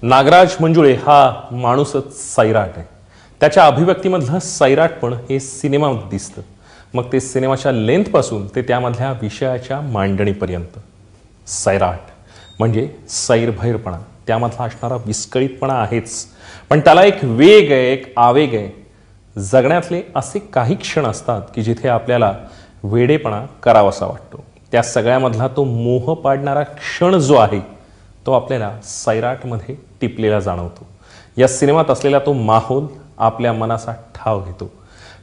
नागराज मंजुळे हा माणूसच सैराट आहे. त्याच्या अभिव्यक्तीमधलं सैराटपण हे सिनेमामध्ये दिसतं. मग ते सिनेमाच्या लेंथपासून ते त्यामधल्या विषयाच्या मांडणीपर्यंत. सैराट म्हणजे सैरभैरपणा, त्यामधला असणारा विस्कळीतपणा आहेच, पण त्याला एक वेग आहे, एक आवेग आहे. जगण्यातले असे काही क्षण असतात की जिथे आपल्याला वेडेपणा करावासा वाटतो. त्या सगळ्यामधला तो मोह पाडणारा क्षण जो आहे तो आपल्याला सैराटमध्ये टिपलेला जाणवतो. या सिनेमात असलेला तो माहोल आपल्या मनाचा ठाव घेतो.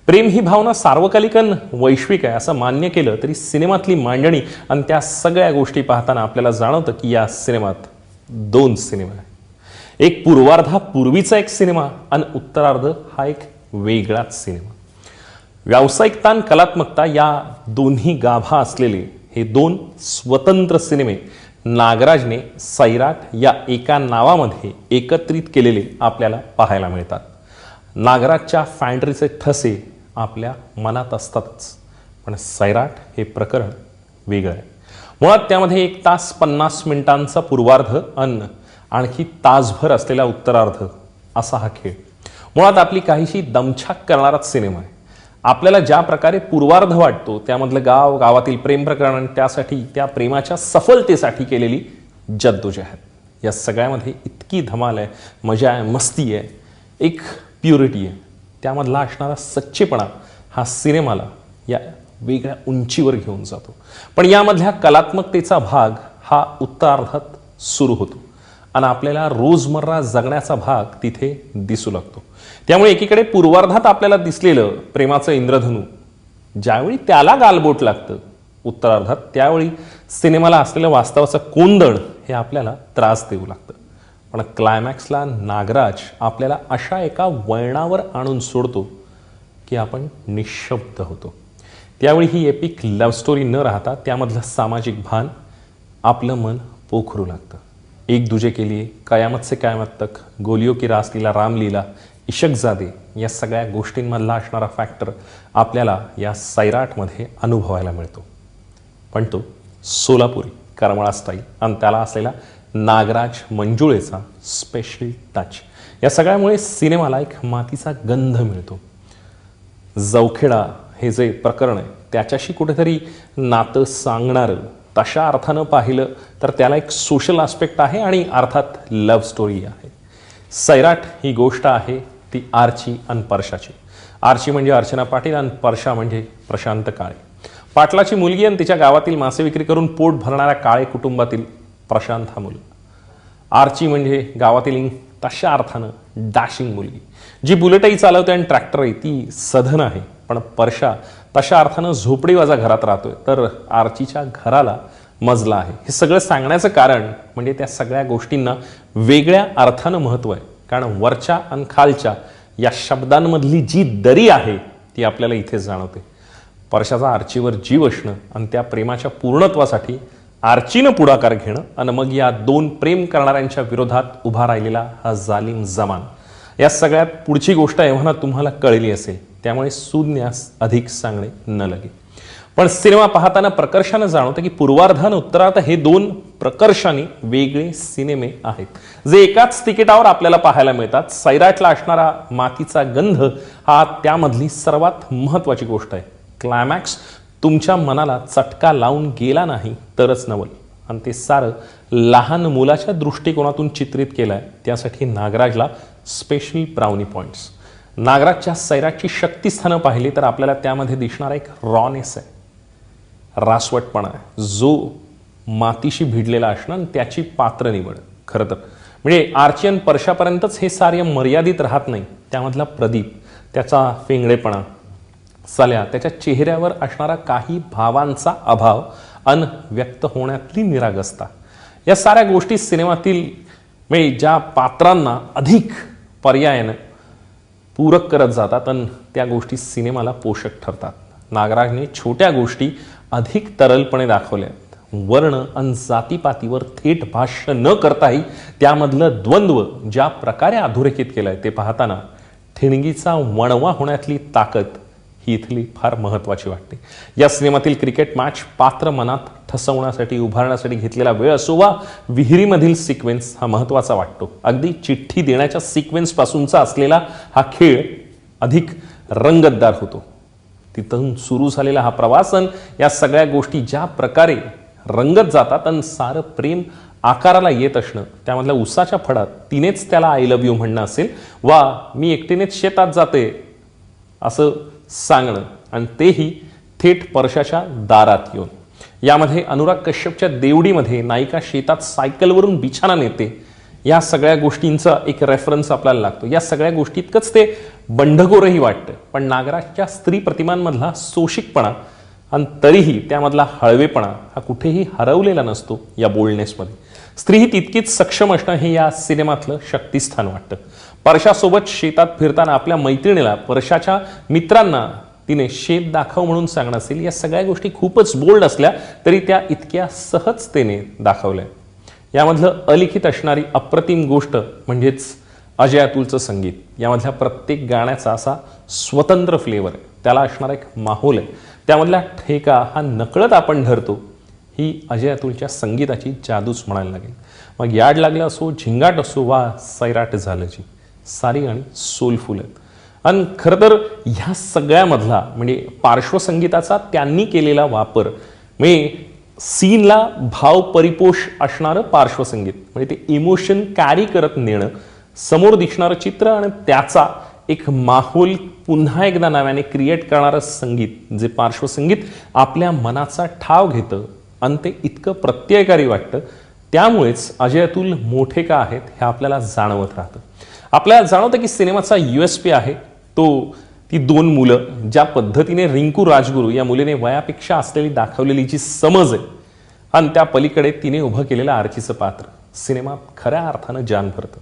प्रेम ही भावना सार्वकालिक आणि वैश्विक आहे असं मान्य केलं तरी सिनेमातली मांडणी आणि त्या सगळ्या गोष्टी पाहताना आपल्याला जाणवतं की या सिनेमात दोन सिनेमा आहेत. एक पूर्वार्धापूर्वीचा एक सिनेमा आणि उत्तरार्ध हा एक वेगळाच सिनेमा. व्यावसायिकता आणि कलात्मकता या दोन्ही गाभा असलेले हे दोन स्वतंत्र सिनेमे नागराजने सैराट या एका नावामध्ये एकत्रित केलेले आपल्याला पाहायला मिळतात. नागराजच्या फॅन्ड्रीचे ठसे आपल्या मनात असतातच, पण सैराट हे प्रकरण वेगळं आहे. मुळात त्यामध्ये 1 तास 50 मिनिटांचा पूर्वार्ध अन्न आणखी तासभर असलेला उत्तरार्ध असा हा खेळ. मुळात आपली काहीशी दमछाक करणाराच सिनेमा आहे. आपल्याला ज्या प्रकारे पूर्वार्ध वाटतो त्यामधलं गावातील प्रेम प्रकरण आणि त्यासाठी त्या प्रेमाच्या सफलतेसाठी केलेली जद्दोजहद, या सगळ्यामध्ये इतकी धमाल आहे, मजा आहे, मस्ती आहे, एक प्युरिटी आहे. त्यामधला असणारा सच्चेपणा हा सिनेमाला या वेगळ्या उंचीवर घेऊन जातो. पण यामधल्या कलात्मकतेचा भाग हा उत्तरार्धात सुरू होतो आणि आपल्याला रोजमर्रा जगण्याचा भाग तिथे दिसू लागतो. त्यामुळे एकीकडे पूर्वार्धात आपल्याला दिसलेलं प्रेमाचं इंद्रधनू ज्यावेळी त्याला गालबोट लागतं उत्तरार्धात, त्यावेळी सिनेमाला असलेलं वास्तवाचं कोंदण हे आपल्याला त्रास देऊ लागतं. पण क्लायमॅक्सला नागराज आपल्याला अशा एका वळणावर आणून सोडतो की आपण निशब्द होतो. त्यावेळी ही एपिक लव्ह स्टोरी न राहता त्यामधलं सामाजिक भान आपलं मन पोखरू लागतं. एक दुजे के लिए, कयामत से कयामत तक, गोलियों की रासलीला, रामलीला, इशकजादे, या सगळ्या गोष्टींमधला असणारा फॅक्टर आपल्याला या सैराटमध्ये अनुभवायला मिळतो. पण तो सोलापुरी करमळा स्टाईल आणि त्याला असलेला नागराज मंजुळेचा स्पेशल टच, या सगळ्यामुळे सिनेमाला एक मातीचा गंध मिळतो. जवखेडा हे जे प्रकरण आहे त्याच्याशी कुठेतरी नातं सांगणारं, तशा अर्थानं पाहिलं तर त्याला एक सोशल आस्पेक्ट आहे आणि अर्थात लव्ह स्टोरी आहे. सैराट ही गोष्ट आहे ती आर्ची आणि परशाची. आर्ची म्हणजे अर्चना पाटील आणि परशा म्हणजे प्रशांत काळे. पाटलाची मुलगी आणि तिच्या गावातील मासे विक्री करून पोट भरणाऱ्या काळे कुटुंबातील प्रशांत हा मुलगा. आर्ची म्हणजे गावातील तशा अर्थानं डॅशिंग मुलगी जी बुलेटही चालवते आणि ट्रॅक्टरही, ती सधन आहे. पण परशा तशा अर्थानं झोपडीवाजा घरात राहतोय, तर आर्चीच्या घराला मजला आहे. हे सगळं सांगण्याचं कारण म्हणजे त्या सगळ्या गोष्टींना वेगळ्या अर्थानं महत्त्व आहे, कारण वरच्या आणि खालच्या या शब्दांमधली जी दरी आहे ती आपल्याला इथे जाणवते. परशाचा आर्चीवर जीव असणं आणि त्या प्रेमाच्या पूर्णत्वासाठी आर्चीनं पुढाकार घेणं आणि मग या दोन प्रेम करणाऱ्यांच्या विरोधात उभा राहिलेला हा जालिम जमान, या सगळ्यात पुढची गोष्ट एव्हाना तुम्हाला कळली असेल, त्यामुळे सुज्ञास अधिक सांगणे न लगे. पण सिनेमा पाहताना प्रकर्षानं जाणवतं की पूर्वार्ध आणि उत्तरार्ध हे दोन प्रकर्षाने वेगळे सिनेमे आहेत, जे एकाच तिकिटावर आपल्याला पाहायला मिळतात. सैराटला असणारा मातीचा गंध हा त्यामधली सर्वात महत्त्वाची गोष्ट आहे. क्लायमॅक्स तुमच्या मनाला चटका लावून गेला नाही तरच नवल, आणि ते सारं लहान मुलाच्या दृष्टिकोनातून चित्रित केलं आहे. त्यासाठी नागराजला स्पेशल ब्राउनी पॉईंट्स. नागराजच्या सैराटची शक्तिस्थानं पाहिली तर आपल्याला त्यामध्ये दिसणारा एक रॉनेस आहे, रासवटपणा आहे, जो मातीशी भिडलेला असणं आणि त्याची पात्र निवड. खरं तर म्हणजे आर्ची आणि परशापर्यंतच हे सार्य मर्यादित राहत नाही. त्यामधला प्रदीप, त्याचा फेंगडेपणा, सल्या, त्याच्या चेहऱ्यावर असणारा काही भावांचा अभाव अन व्यक्त होण्यातली निरागसता, या साऱ्या गोष्टी सिनेमातील म्हणजे ज्या पात्रांना अधिक पर्यायानं पूरक करत जातात आणि त्या गोष्टी सिनेमाला पोषक ठरतात. नागराजने छोट्या गोष्टी अधिक तरलपणे दाखवल्यात. वर्ण आणि जातीपातीवर थेट भाष्य न करताही त्यामधलं द्वंद्व ज्या प्रकारे अधोरेखित केलंय ते पाहताना ठिणगीचा वणवा होण्यातली ताकद ही इथली फार महत्त्वाची वाटते. या सिनेमातील क्रिकेट मॅच पात्र मनात ठसवण्यासाठी उभारण्यासाठी घेतलेला वेळ असो वा विहिरीमधील सिक्वेन्स हा महत्त्वाचा वाटतो. अगदी चिठ्ठी देण्याच्या सिक्वेन्सपासूनचा असलेला हा खेळ अधिक रंगतदार होतो. तिथून सुरू झालेला हा प्रवास आणि या सगळ्या गोष्टी ज्या प्रकारे रंगत जातात आणि सारं प्रेम आकाराला येत असणं, त्यामधल्या उसाच्या फडात तिनेच त्याला आय लव्ह यू म्हणणं असेल वा मी एकटीनेच शेतात जाते असं सांगणं आणि तेही थेट परशाच्या दारात येऊन. यामध्ये अनुराग कश्यपच्या देवडीमध्ये नायिका शेतात सायकलवरून बिछाना नेते, या सगळ्या गोष्टींचा एक रेफरन्स आपल्याला लागतो. या सगळ्या गोष्टीतकंच ते बंडखोरही वाटतं, पण नागराजच्या स्त्री प्रतिमांमधला सोशिकपणा आणि तरीही त्यामधला हळवेपणा हा कुठेही हरवलेला नसतो. या बोल्डनेसमध्ये स्त्री ही तितकीच सक्षम असणं हे या सिनेमातलं शक्तिस्थान वाटतं. परशासोबत शेतात फिरताना आपल्या मैत्रिणीला परशाच्या मित्रांना तिने शेत दाखव म्हणून सांगणं असेल, या सगळ्या गोष्टी खूपच बोल्ड असल्या तरी त्या इतक्या सहजतेने दाखवल्या. यामधलं अलिखित असणारी अप्रतिम गोष्ट म्हणजेच अजय अतुलचं संगीत. यामधल्या प्रत्येक गाण्याचा असा स्वतंत्र फ्लेवर आहे, त्याला असणारा एक माहोल आहे, त्यामधला ठेका हा नकळत आपण धरतो. ही अजय अतुलच्या संगीताची जादूच म्हणायला लागेल. मग याड लागलं असो, झिंगाट असो वा सैराट झालं जी, सारी गाणी सोलफुल आहेत. आणि खरं तर ह्या सगळ्यामधला म्हणजे पार्श्वसंगीताचा त्यांनी केलेला वापर म्हणजे सीनला भाव परिपोष असणारं पार्श्वसंगीत, म्हणजे ते इमोशन कॅरी करत नेणं, समोर दिसणारं चित्र आणि त्याचा एक माहोल पुन्हा एकदा नव्याने क्रिएट करणारं संगीत, जे पार्श्वसंगीत आपल्या मनाचा ठाव घेतं आणि ते इतकं प्रत्ययकारी वाटतं. त्यामुळेच अजय अतुल मोठे का आहेत हे आपल्याला जाणवत राहतं. आपल्याला जाणवतं की सिनेमाचा USP आहे तो ती दोन मुलं, ज्या पद्धतीने रिंकू राजगुरू या मुलीने वयापेक्षा असलेली दाखवलेली जी समज आहे आणि त्या पलीकडे तिने उभं केलेलं आर्चीचं पात्र सिनेमात खऱ्या अर्थानं जान भरतं.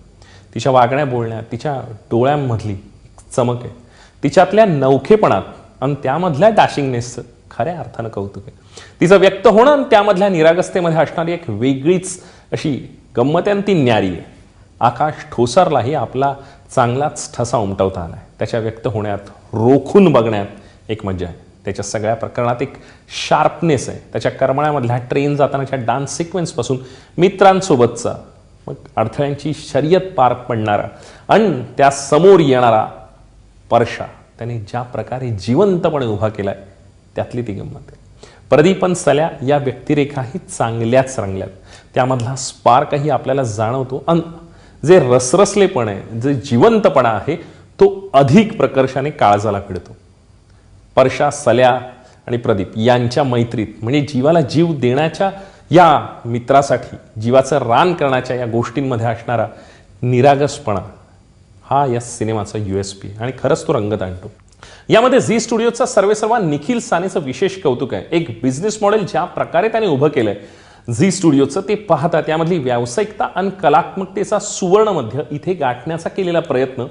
तिच्या वागण्या बोलण्यात, तिच्या डोळ्यांमधली चमक आहे, तिच्यातल्या नवखेपणात आणि त्यामधल्या डॅशिंगनेसचं खऱ्या अर्थानं कौतुक आहे. तिचं व्यक्त होणं आणि त्यामधल्या निरागसतेमध्ये असणारी एक वेगळीच अशी गंमत आणि ती न्यारी आहे. आकाश ठोसरलाही आपला चांगलाच ठसा उमटवता आलाय. त्याच्या व्यक्त होण्यात, रोखून बघण्यात एक मजा आहे. त्याच्या सगळ्या प्रकरणात एक शार्पनेस आहे. त्याच्या करमळ्यामधल्या ट्रेन जातानाच्या डान्स सिक्वेन्सपासून मित्रांसोबतचा, मग अडथळ्यांची शर्यत पार पडणारा आणि त्या समोर येणारा परशा त्याने ज्या प्रकारे जिवंतपणे उभा केलाय त्यातली ती गंमत आहे. प्रदीप आणि सल्या या व्यक्तिरेखाही चांगल्याच रंगल्यात. त्यामधला स्पार्कही आपल्याला जाणवतो आणि जे रसरसलेपण आहे, जे जिवंतपणा आहे तो अधिक प्रकर्षाने काळजाला भिडतो. परशा, सल्या आणि प्रदीप यांच्या मैत्रीत म्हणजे जीवाला जीव देण्याच्या या मित्रासाठी जीवाचं रान करण्याच्या या गोष्टींमध्ये असणारा निरागसपणा हा या सिनेमाचा USP आणि खरंच तो रंगत आणतो. यामध्ये झी स्टुडिओचा सर्वेसर्वा निखिल सानेचं विशेष कौतुक आहे. एक बिझनेस मॉडेल ज्या प्रकारे त्याने उभं केलंय झी स्टुडिओचं ते पाहता त्यामधली व्यावसायिकता आणि कलात्मकतेचा सुवर्णमध्य इथे गाठण्याचा केलेला प्रयत्न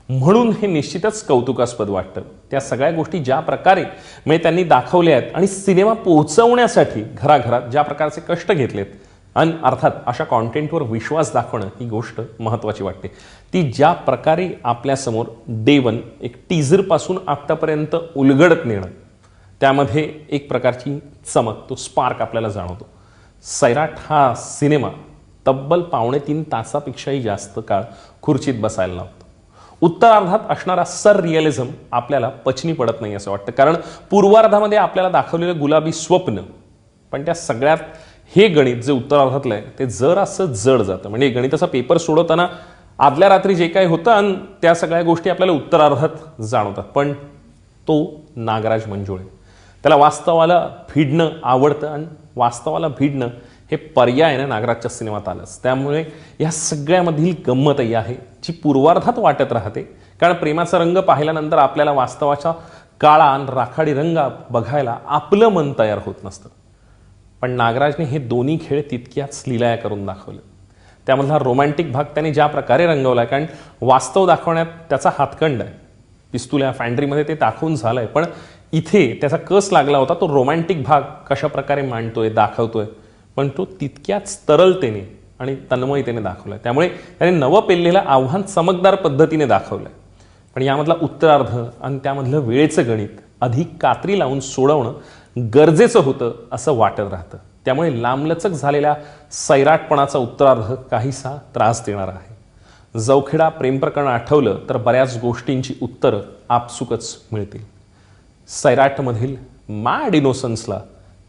म्हणून हे निश्चितच कौतुकास्पद वाटतं. त्या सगळ्या गोष्टी ज्या प्रकारे म्हणजे त्यांनी दाखवल्या आहेत आणि सिनेमा पोहोचवण्यासाठी घराघरात ज्या प्रकारचे कष्ट घेतलेत आणि अर्थात अशा कॉन्टेंटवर विश्वास दाखवणं ही गोष्ट महत्त्वाची वाटते. ती ज्या प्रकारे आपल्यासमोर डे वन एक टीझरपासून आत्तापर्यंत उलगडत नेणं, त्यामध्ये एक प्रकारची चमक, तो स्पार्क आपल्याला जाणवतो. सैराट हा सिनेमा तब्बल 2.5 तासापेक्षाही जास्त काळ खुर्चीत बसायला लावतो. उत्तरार्धात असणारा सर रिअलिझम आपल्याला पचनी पडत नाही असं वाटतं, कारण पूर्वार्धामध्ये आपल्याला दाखवलेलं गुलाबी स्वप्न, पण त्या सगळ्यात हे गणित जे उत्तरार्धातलं आहे ते जरासं जड जातं. म्हणजे गणिताचा पेपर सोडवताना आदल्या रात्री जे काही होतं आणि त्या सगळ्या गोष्टी आपल्याला उत्तरार्धात जाणवतात, पण तो नागराज मंजुळे, त्याला वास्तवाला भिडणं आवडतं आणि वास्तवाला भिडणं हे पर्यायाने नागराजच्या सिनेमात आलंच. त्यामुळे या सगळ्यामधील गंमतही आहे जी पूर्वार्धात वाटत राहते, कारण प्रेमाचा रंग पाहिल्यानंतर आपल्याला वास्तवाचा काळा आणि राखाडी रंग बघायला आपलं मन तयार होत नसतं. पण नागराजने हे दोन्ही खेळ तितक्याच लीलाया करून दाखवले. त्यामधला रोमॅन्टिक भाग त्याने ज्या प्रकारे रंगवला आहे, कारण वास्तव दाखवण्यात त्याचा हातखंड आहे. पिस्तुल्या फॅन्ड्रीमध्ये ते दाखवून झालंय, पण इथे त्याचा कस लागला होता तो रोमॅन्टिक भाग कशा प्रकारे मांडतोय, दाखवतोय, पण तो तितक्याच तरलतेने आणि तन्मयतेने दाखवलाय. त्यामुळे त्याने नवं पेललेलं आव्हान चमकदार पद्धतीने दाखवलंय. पण यामधला उत्तरार्ध आणि त्यामधलं वेळेचं गणित अधिक कात्री लावून सोडवणं गरजेचं होतं असं वाटत राहतं. त्यामुळे लांबलचक झालेल्या सैराटपणाचा उत्तरार्ध काहीसा त्रास देणारा आहे. जवखेडा प्रेमप्रकरण आठवलं तर बऱ्याच गोष्टींची उत्तरं आपसुकच मिळतील. सैराटमधील मॅड इनोसन्सला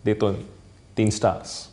देतोय मी 3 स्टार्स.